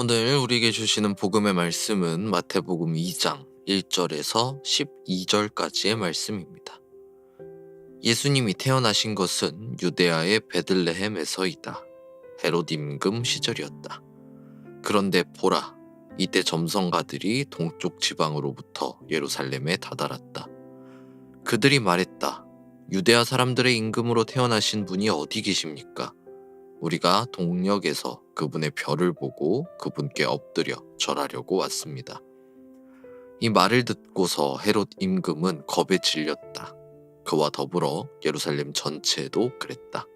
오늘 우리에게 주시는 복음의 말씀은 마태복음 2장 1절에서 12절까지의 말씀입니다. 예수님이 태어나신 것은 유대아의 베들레헴에서이다. 헤롯 임금 시절이었다. 그런데 보라, 이때 점성가들이 동쪽 지방으로부터 예루살렘에 다다랐다. 그들이 말했다. 유대아 사람들의 임금으로 태어나신 분이 어디 계십니까? 우리가 동역에서 그분의 별을 보고 그분께 엎드려 절하려고 왔습니다. 이 말을 듣고서 헤롯 임금은 겁에 질렸다. 그와 더불어 예루살렘 전체도 그랬다.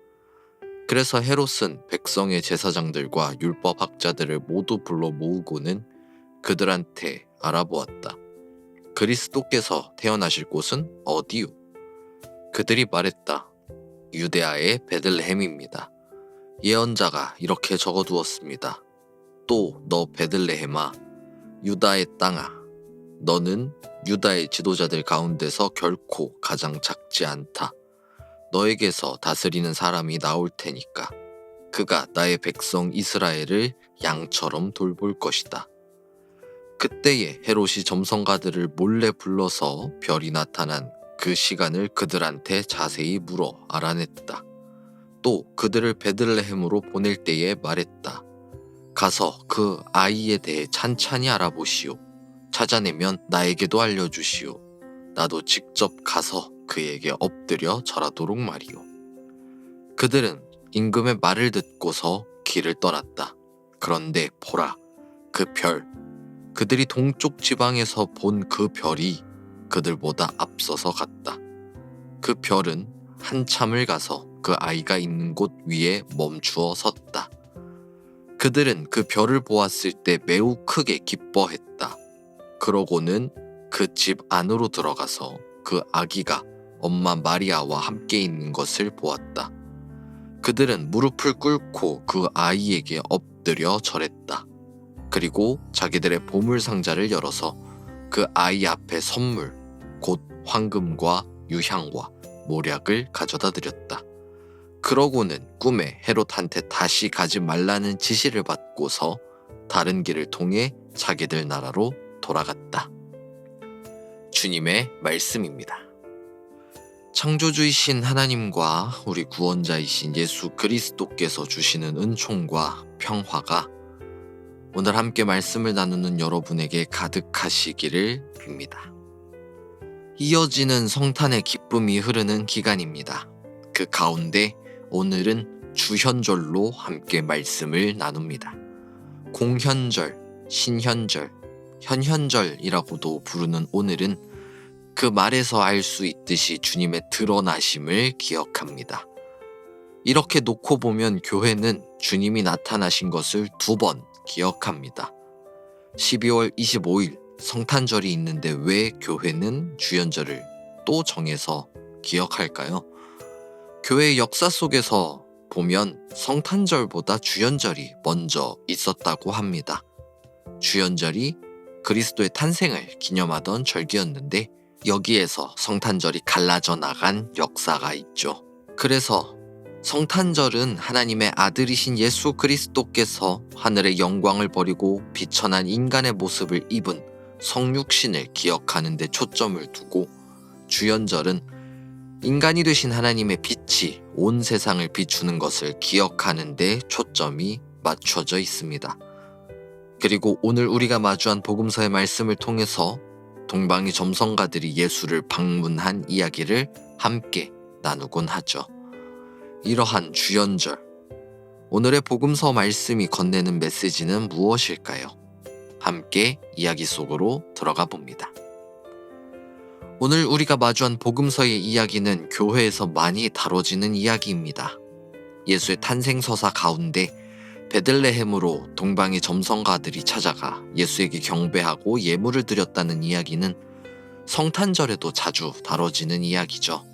그래서 헤롯은 백성의 제사장들과 율법학자들을 모두 불러 모으고는 그들한테 알아보았다. 그리스도께서 태어나실 곳은 어디요? 그들이 말했다. 유대아의 베들레헴입니다. 예언자가 이렇게 적어두었습니다. 또 너 베들레헴아, 유다의 땅아, 너는 유다의 지도자들 가운데서 결코 가장 작지 않다. 너에게서 다스리는 사람이 나올 테니까 그가 나의 백성 이스라엘을 양처럼 돌볼 것이다. 그때에 헤롯이 점성가들을 몰래 불러서 별이 나타난 그 시간을 그들한테 자세히 물어 알아냈다. 또 그들을 베들레헴으로 보낼 때에 말했다. 가서 그 아이에 대해 찬찬히 알아보시오. 찾아내면 나에게도 알려주시오. 나도 직접 가서 그에게 엎드려 절하도록 말이오. 그들은 임금의 말을 듣고서 길을 떠났다. 그런데 보라, 그 별, 그들이 동쪽 지방에서 본 그 별이 그들보다 앞서서 갔다. 그 별은 한참을 가서 그 아이가 있는 곳 위에 멈추어 섰다. 그들은 그 별을 보았을 때 매우 크게 기뻐했다. 그러고는 그 집 안으로 들어가서 그 아기가 엄마 마리아와 함께 있는 것을 보았다. 그들은 무릎을 꿇고 그 아이에게 엎드려 절했다. 그리고 자기들의 보물 상자를 열어서 그 아이 앞에 선물, 곧 황금과 유향과 모략을 가져다 드렸다. 그러고는 꿈에 헤롯한테 다시 가지 말라는 지시를 받고서 다른 길을 통해 자기들 나라로 돌아갔다. 주님의 말씀입니다. 창조주이신 하나님과 우리 구원자이신 예수 그리스도께서 주시는 은총과 평화가 오늘 함께 말씀을 나누는 여러분에게 가득하시기를 빕니다. 이어지는 성탄의 기쁨이 흐르는 기간입니다. 그 가운데 오늘은 주현절로 함께 말씀을 나눕니다. 공현절, 신현절, 현현절이라고도 부르는 오늘은 그 말에서 알 수 있듯이 주님의 드러나심을 기억합니다. 이렇게 놓고 보면 교회는 주님이 나타나신 것을 2번 기억합니다. 12월 25일 성탄절이 있는데 왜 교회는 주현절을 또 정해서 기억할까요? 교회의 역사 속에서 보면 성탄절보다 주현절이 먼저 있었다고 합니다. 주현절이 그리스도의 탄생을 기념하던 절기였는데 여기에서 성탄절이 갈라져 나간 역사가 있죠. 그래서 성탄절은 하나님의 아들이신 예수 그리스도께서 하늘의 영광을 버리고 비천한 인간의 모습을 입은 성육신을 기억하는 데 초점을 두고, 주현절은 인간이 되신 하나님의 빛이 온 세상을 비추는 것을 기억하는 데 초점이 맞춰져 있습니다. 그리고 오늘 우리가 마주한 복음서의 말씀을 통해서 동방의 점성가들이 예수를 방문한 이야기를 함께 나누곤 하죠. 이러한 주현절, 오늘의 복음서 말씀이 건네는 메시지는 무엇일까요? 함께 이야기 속으로 들어가 봅니다. 오늘 우리가 마주한 복음서의 이야기는 교회에서 많이 다뤄지는 이야기입니다. 예수의 탄생서사 가운데 베들레헴으로 동방의 점성가들이 찾아가 예수에게 경배하고 예물을 드렸다는 이야기는 성탄절에도 자주 다뤄지는 이야기죠.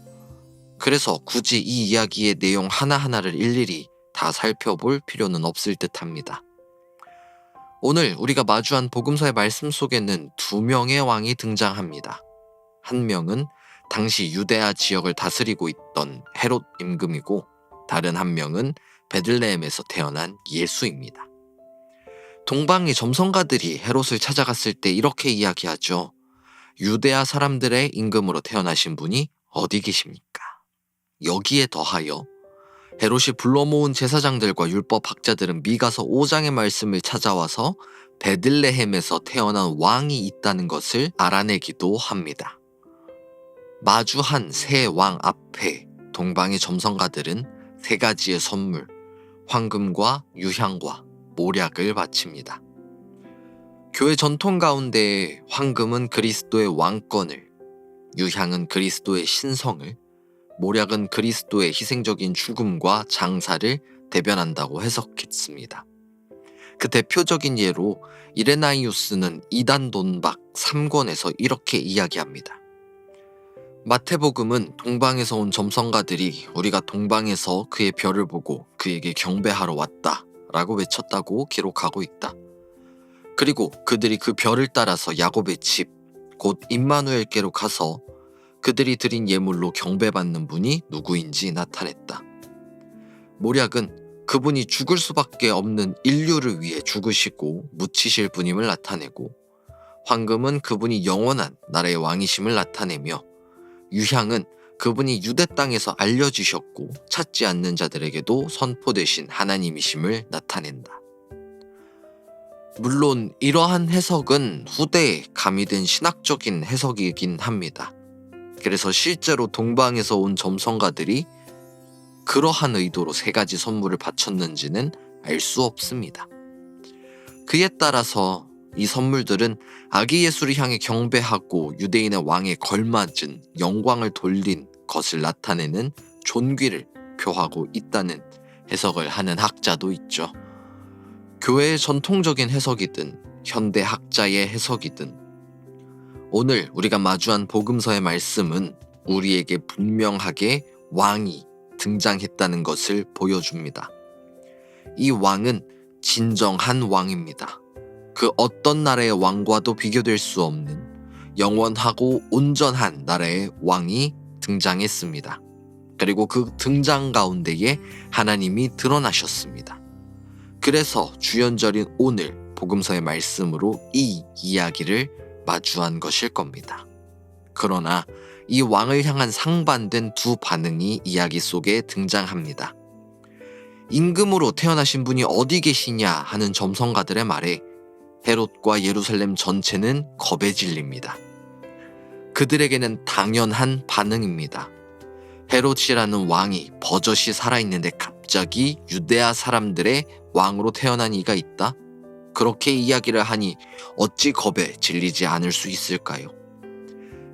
그래서 굳이 이 이야기의 내용 하나하나를 일일이 다 살펴볼 필요는 없을 듯합니다. 오늘 우리가 마주한 복음서의 말씀 속에는 2명의 왕이 등장합니다. 한 명은 당시 유대아 지역을 다스리고 있던 헤롯 임금이고, 다른 한 명은 베들레헴에서 태어난 예수입니다. 동방의 점성가들이 헤롯을 찾아갔을 때 이렇게 이야기하죠. 유대아 사람들의 임금으로 태어나신 분이 어디 계십니까? 여기에 더하여 헤롯이 불러 모은 제사장들과 율법학자들은 미가서 5장의 말씀을 찾아와서 베들레헴에서 태어난 왕이 있다는 것을 알아내기도 합니다. 마주한 새 왕 앞에 동방의 점성가들은 세 가지의 선물, 황금과 유향과 모략을 바칩니다. 교회 전통 가운데 황금은 그리스도의 왕권을, 유향은 그리스도의 신성을, 모략은 그리스도의 희생적인 죽음과 장사를 대변한다고 해석했습니다. 그 대표적인 예로 이레나이우스는 이단 논박 3권에서 이렇게 이야기합니다. 마태복음은 동방에서 온 점성가들이 우리가 동방에서 그의 별을 보고 그에게 경배하러 왔다 라고 외쳤다고 기록하고 있다. 그리고 그들이 그 별을 따라서 야곱의 집, 곧 임마누엘께로 가서 그들이 드린 예물로 경배받는 분이 누구인지 나타냈다. 모략은 그분이 죽을 수밖에 없는 인류를 위해 죽으시고 묻히실 분임을 나타내고, 황금은 그분이 영원한 나라의 왕이심을 나타내며, 유향은 그분이 유대 땅에서 알려주셨고 찾지 않는 자들에게도 선포되신 하나님이심을 나타낸다. 물론 이러한 해석은 후대에 가미된 신학적인 해석이긴 합니다. 그래서 실제로 동방에서 온 점성가들이 그러한 의도로 세 가지 선물을 바쳤는지는 알 수 없습니다. 그에 따라서 이 선물들은 아기 예수를 향해 경배하고 유대인의 왕에 걸맞은 영광을 돌린 것을 나타내는 존귀를 표하고 있다는 해석을 하는 학자도 있죠. 교회의 전통적인 해석이든 현대 학자의 해석이든 오늘 우리가 마주한 복음서의 말씀은 우리에게 분명하게 왕이 등장했다는 것을 보여줍니다. 이 왕은 진정한 왕입니다. 그 어떤 나라의 왕과도 비교될 수 없는 영원하고 온전한 나라의 왕이 등장했습니다. 그리고 그 등장 가운데에 하나님이 드러나셨습니다. 그래서 주연절인 오늘 복음서의 말씀으로 이 이야기를 마주한 것일 겁니다. 그러나 이 왕을 향한 상반된 두 반응이 이야기 속에 등장합니다. 임금으로 태어나신 분이 어디 계시냐 하는 점성가들의 말에 헤롯과 예루살렘 전체는 겁에 질립니다. 그들에게는 당연한 반응입니다. 헤롯이라는 왕이 버젓이 살아있는데 갑자기 유대아 사람들의 왕으로 태어난 이가 있다? 그렇게 이야기를 하니 어찌 겁에 질리지 않을 수 있을까요?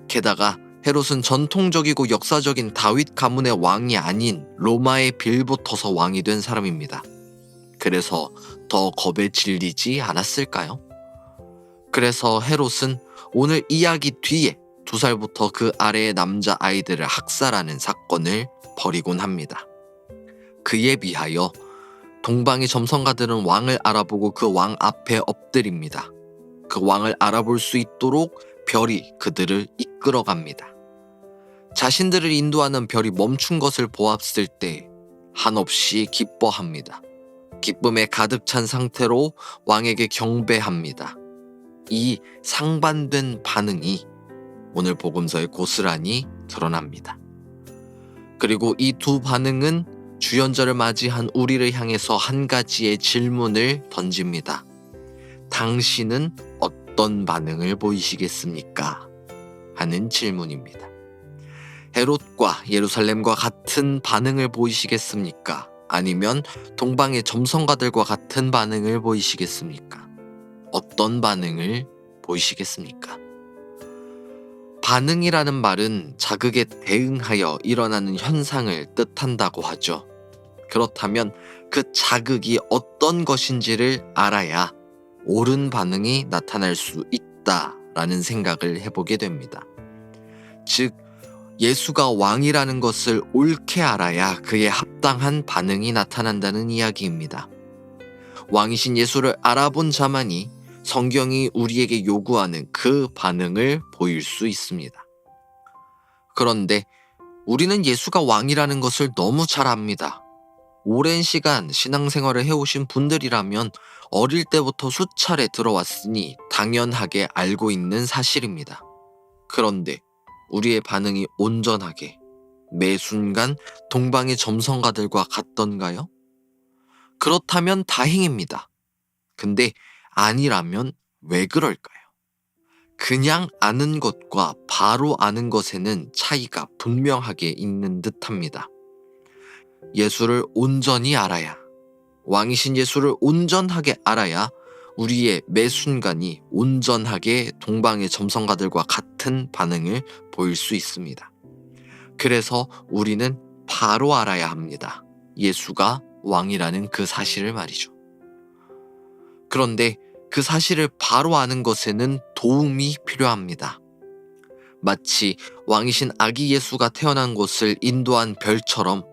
게다가 헤롯은 전통적이고 역사적인 다윗 가문의 왕이 아닌 로마의 빌부터서 왕이 된 사람입니다. 그래서 더 겁에 질리지 않았을까요? 그래서 헤롯은 오늘 이야기 뒤에 2살부터 그 아래의 남자 아이들을 학살하는 사건을 벌이곤 합니다. 그에 비하여 동방의 점성가들은 왕을 알아보고 그 왕 앞에 엎드립니다. 그 왕을 알아볼 수 있도록 별이 그들을 이끌어갑니다. 자신들을 인도하는 별이 멈춘 것을 보았을 때 한없이 기뻐합니다. 기쁨에 가득 찬 상태로 왕에게 경배합니다. 이 상반된 반응이 오늘 복음서에 고스란히 드러납니다. 그리고 이 두 반응은 주연절을 맞이한 우리를 향해서 한 가지의 질문을 던집니다. 당신은 어떤 반응을 보이시겠습니까? 하는 질문입니다. 헤롯과 예루살렘과 같은 반응을 보이시겠습니까? 아니면 동방의 점성가들과 같은 반응을 보이시겠습니까? 어떤 반응을 보이시겠습니까? 반응이라는 말은 자극에 대응하여 일어나는 현상을 뜻한다고 하죠. 그렇다면 그 자극이 어떤 것인지를 알아야 옳은 반응이 나타날 수 있다라는 생각을 해보게 됩니다. 즉, 예수가 왕이라는 것을 옳게 알아야 그에 합당한 반응이 나타난다는 이야기입니다. 왕이신 예수를 알아본 자만이 성경이 우리에게 요구하는 그 반응을 보일 수 있습니다. 그런데 우리는 예수가 왕이라는 것을 너무 잘 압니다. 오랜 시간 신앙생활을 해오신 분들이라면 어릴 때부터 수차례 들어왔으니 당연하게 알고 있는 사실입니다. 그런데 우리의 반응이 온전하게 매 순간 동방의 점성가들과 같던가요? 그렇다면 다행입니다. 근데 아니라면 왜 그럴까요? 그냥 아는 것과 바로 아는 것에는 차이가 분명하게 있는 듯합니다. 예수를 온전히 알아야, 왕이신 예수를 온전하게 알아야 우리의 매 순간이 온전하게 동방의 점성가들과 같은 반응을 보일 수 있습니다. 그래서 우리는 바로 알아야 합니다. 예수가 왕이라는 그 사실을 말이죠. 그런데 그 사실을 바로 아는 것에는 도움이 필요합니다. 마치 왕이신 아기 예수가 태어난 곳을 인도한 별처럼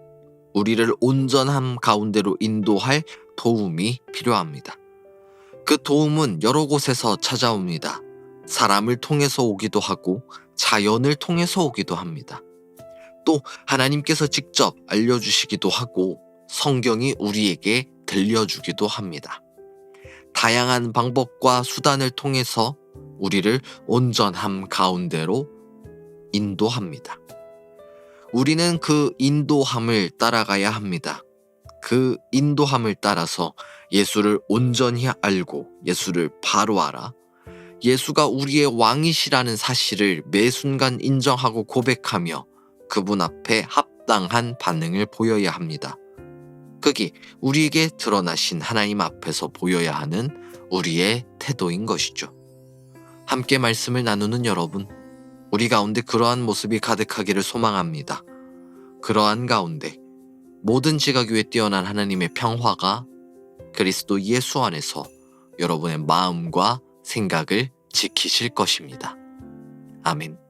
우리를 온전함 가운데로 인도할 도움이 필요합니다. 그 도움은 여러 곳에서 찾아옵니다. 사람을 통해서 오기도 하고 자연을 통해서 오기도 합니다. 또 하나님께서 직접 알려주시기도 하고 성경이 우리에게 들려주기도 합니다. 다양한 방법과 수단을 통해서 우리를 온전함 가운데로 인도합니다. 우리는 그 인도함을 따라가야 합니다. 그 인도함을 따라서 예수를 온전히 알고 예수를 바로 알아 예수가 우리의 왕이시라는 사실을 매 순간 인정하고 고백하며 그분 앞에 합당한 반응을 보여야 합니다. 그게 우리에게 드러나신 하나님 앞에서 보여야 하는 우리의 태도인 것이죠. 함께 말씀을 나누는 여러분, 우리 가운데 그러한 모습이 가득하기를 소망합니다. 그러한 가운데 모든 지각 위에 뛰어난 하나님의 평화가 그리스도 예수 안에서 여러분의 마음과 생각을 지키실 것입니다. 아멘.